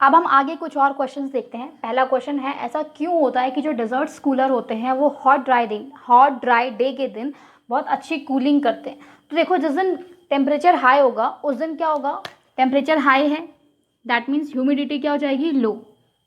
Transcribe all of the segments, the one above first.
अब हम आगे कुछ और क्वेश्चंस देखते हैं। पहला क्वेश्चन है, ऐसा क्यों होता है कि जो डेजर्ट्स कूलर होते हैं वो हॉट ड्राई डे के दिन बहुत अच्छी कूलिंग करते हैं। तो देखो, जिस दिन टेम्परेचर हाई होगा उस दिन क्या होगा, टेम्परेचर हाई है दैट मीन्स ह्यूमिडिटी क्या हो जाएगी, लो।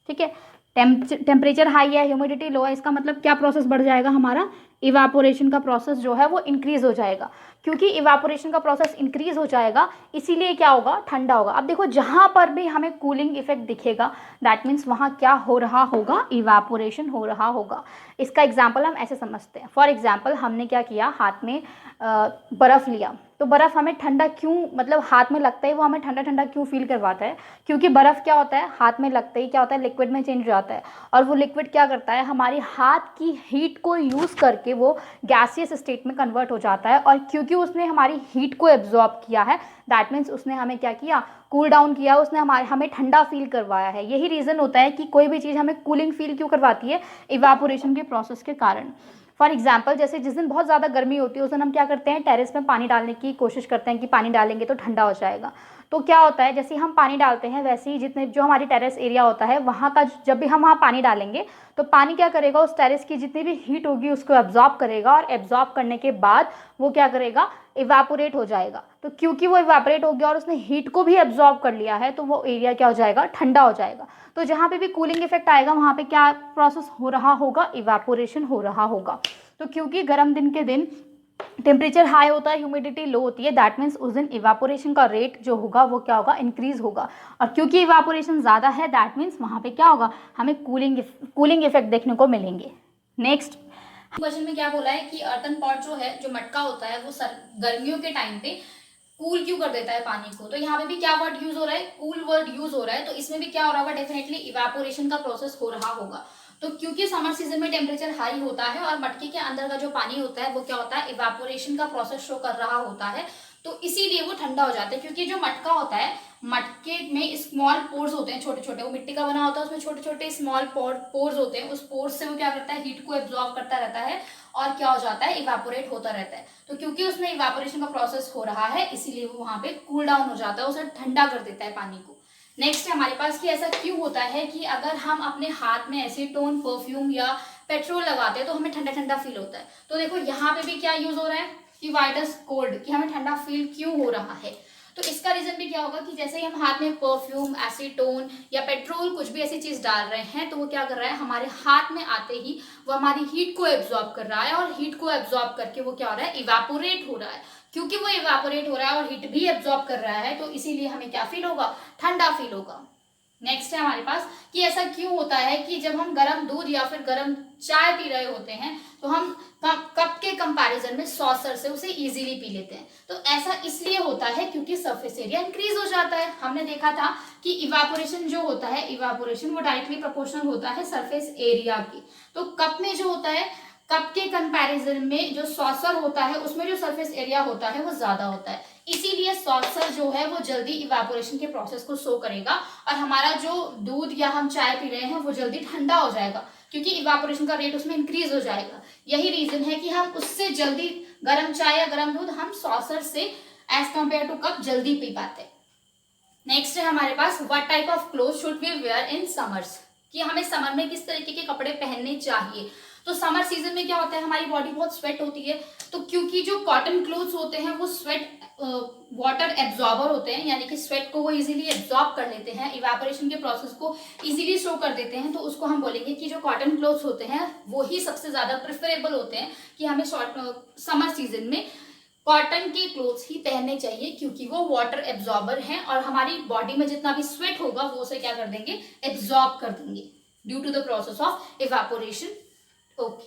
ठीक है, टेम्परेचर हाई है, ह्यूमिडिटी लो है, इसका मतलब क्या प्रोसेस बढ़ जाएगा हमारा, इवापोरेशन का प्रोसेस जो है वो इंक्रीज हो जाएगा। क्योंकि इवापोरेशन का प्रोसेस इंक्रीज हो जाएगा इसीलिए क्या होगा, ठंडा होगा। अब देखो, जहां पर भी हमें कूलिंग इफेक्ट दिखेगा दैट मीन्स वहां क्या हो रहा होगा, इवापोरेशन हो रहा होगा। इसका एग्जाम्पल हम ऐसे समझते हैं। फॉर एग्जाम्पल, हमने क्या किया, हाथ में बर्फ़ लिया, तो बर्फ़ हमें ठंडा क्यों, मतलब हाथ में लगता है वो हमें ठंडा ठंडा क्यों फील करवाता है, क्योंकि बर्फ़ क्या होता है, हाथ में लगते ही क्या होता है, लिक्विड में चेंज हो जाता है। और वो लिक्विड क्या करता है, हमारी हाथ की हीट को यूज़ करके वो गैसियस स्टेट में कन्वर्ट हो जाता है। और क्योंकि उसने हमारी हीट को एब्जॉर्ब किया है दैट मीन्स उसने हमें क्या किया, कूल डाउन किया, उसने हमें ठंडा फील करवाया है। यही रीज़न होता है कि कोई भी चीज़ हमें कूलिंग फील क्यों करवाती है, इवापोरेशन के प्रोसेस के कारण। फॉर एग्जाम्पल, जैसे जिस दिन बहुत ज़्यादा गर्मी होती है उस दिन हम क्या करते हैं, टेरेस में पानी डालने की कोशिश करते हैं कि पानी डालेंगे तो ठंडा हो जाएगा। तो क्या होता है, जैसे हम पानी डालते हैं वैसे ही जितने जो हमारी टेरेस एरिया होता है वहाँ का, जब भी हम वहाँ पानी डालेंगे तो पानी क्या करेगा, उस टेरेस की जितनी भी हीट होगी उसको एब्जॉर्ब करेगा, और एब्जॉर्ब करने के बाद वो क्या करेगा, इवापोरेट हो जाएगा। तो क्योंकि वो इवापोरेट हो गया और उसने हीट को भी एब्जॉर्ब कर लिया है तो वो एरिया क्या हो जाएगा, ठंडा हो जाएगा। तो जहाँ पे भी कूलिंग इफेक्ट आएगा वहाँ पे क्या प्रोसेस हो रहा होगा, इवापोरेशन हो रहा होगा। तो क्योंकि गर्म दिन के दिन टेम्परेचर हाई होता है, ह्यूमिडिटी लो होती है, दैट मीन्स उस दिन इवापोरेशन का रेट जो होगा वो क्या होगा, इंक्रीज होगा। और क्योंकि इवापोरेशन ज़्यादा है दैट मीन्स वहाँ पे क्या होगा, हमें कूलिंग इफेक्ट देखने को मिलेंगे। नेक्स्ट क्वेश्चन में क्या बोला है कि अर्तन पॉट जो है, जो मटका होता है, वो गर्मियों के टाइम पे कूल क्यों कर देता है पानी को। तो यहाँ पे भी क्या वर्ड यूज हो रहा है, कूल वर्ड यूज हो रहा है। तो इसमें भी क्या हो रहा होगा, डेफिनेटली इवापोरेशन का प्रोसेस हो रहा होगा। तो क्योंकि समर सीजन में टेम्परेचर हाई होता है और मटके के अंदर का जो पानी होता है वो क्या होता है, इवापोरेशन का प्रोसेस शो कर रहा होता है, तो इसीलिए वो ठंडा हो जाता है। क्योंकि जो मटका होता है, मटके में स्मॉल पोर्स होते हैं, छोटे छोटे, वो मिट्टी का बना होता है, उसमें छोटे छोटे स्मॉल पोर्स होते हैं। उस पोर्स से वो क्या करता है, हीट को एब्जॉर्ब करता रहता है और क्या हो जाता है, इवापोरेट होता रहता है। तो क्योंकि उसमें इवापोरेशन का प्रोसेस हो रहा है इसीलिए वो वहां पे कूल डाउन हो जाता है, उसे ठंडा कर देता है पानी को। नेक्स्ट है हमारे पास कि ऐसा क्यों होता है कि अगर हम अपने हाथ में एसीटोन, परफ्यूम या पेट्रोल लगाते हैं तो हमें ठंडा ठंडा फील होता है। तो देखो यहाँ पे भी क्या यूज हो रहा है कि व्हाई डज कोल्ड, कि हमें ठंडा फील क्यों हो रहा है। तो इसका रीजन भी क्या होगा कि जैसे ही हम हाथ में परफ्यूम, एसीटोन या पेट्रोल, कुछ भी ऐसी चीज डाल रहे हैं तो वो क्या कर रहा है, हमारे हाथ में आते ही वो हमारी हीट को एब्जॉर्ब कर रहा है, और हीट को एब्जॉर्ब करके वो क्या हो रहा है, इवापोरेट हो रहा है। क्योंकि वो इवापोरेट हो रहा है और हीट भी एब्जॉर्ब कर रहा है तो इसीलिए हमें क्या फील होगा, ठंडा फील होगा। नेक्स्ट है हमारे पास कि ऐसा क्यों होता है कि जब हम गर्म दूध या फिर गर्म चाय पी रहे होते हैं तो हम कप के कंपैरिजन में सॉसर से उसे इजीली पी लेते हैं। तो ऐसा इसलिए होता है क्योंकि सरफेस एरिया इंक्रीज हो जाता है। हमने देखा था कि इवापोरेशन जो होता है, इवापोरेशन वो डायरेक्टली प्रोपोर्शनल होता है सरफेस एरिया की। तो कप में जो होता है, कप के कंपैरिजन में जो सॉसर होता है उसमें जो सरफेस एरिया होता है वो ज्यादा होता है, इसीलिए सॉसर जो है वो जल्दी इवापोरेशन के प्रोसेस को शो करेगा और हमारा जो दूध या हम चाय पी रहे हैं वो जल्दी ठंडा हो जाएगा क्योंकि इवापोरेशन का रेट उसमें इंक्रीज हो जाएगा। यही रीजन है कि हम उससे जल्दी गर्म चाय या गर्म दूध हम सॉसर से एज कंपेयर टू कप जल्दी पी पाते हैं। नेक्स्ट है हमारे पास what type of cloth should we wear in summers, कि हमें समर में किस तरीके के कपड़े पहनने चाहिए। तो समर सीजन में क्या होता है, हमारी बॉडी बहुत स्वेट होती है, तो क्योंकि जो कॉटन क्लोथ्स होते हैं वो स्वेट वाटर एब्जॉर्बर होते हैं, यानी कि स्वेट को वो इजीली एब्जॉर्ब कर लेते हैं, इवेपोरेशन के प्रोसेस को इजीली शो कर देते हैं। तो उसको हम बोलेंगे कि जो कॉटन क्लोथ्स होते हैं वो ही सबसे ज्यादा प्रेफरेबल होते हैं कि हमें समर सीजन में कॉटन के क्लोथ्स ही पहनने चाहिए, क्योंकि वो वाटर एब्जॉर्बर हैं और हमारी बॉडी में जितना भी स्वेट होगा वो उसे क्या कर देंगे, एब्जॉर्ब कर देंगे due to the process of evaporation. Okay.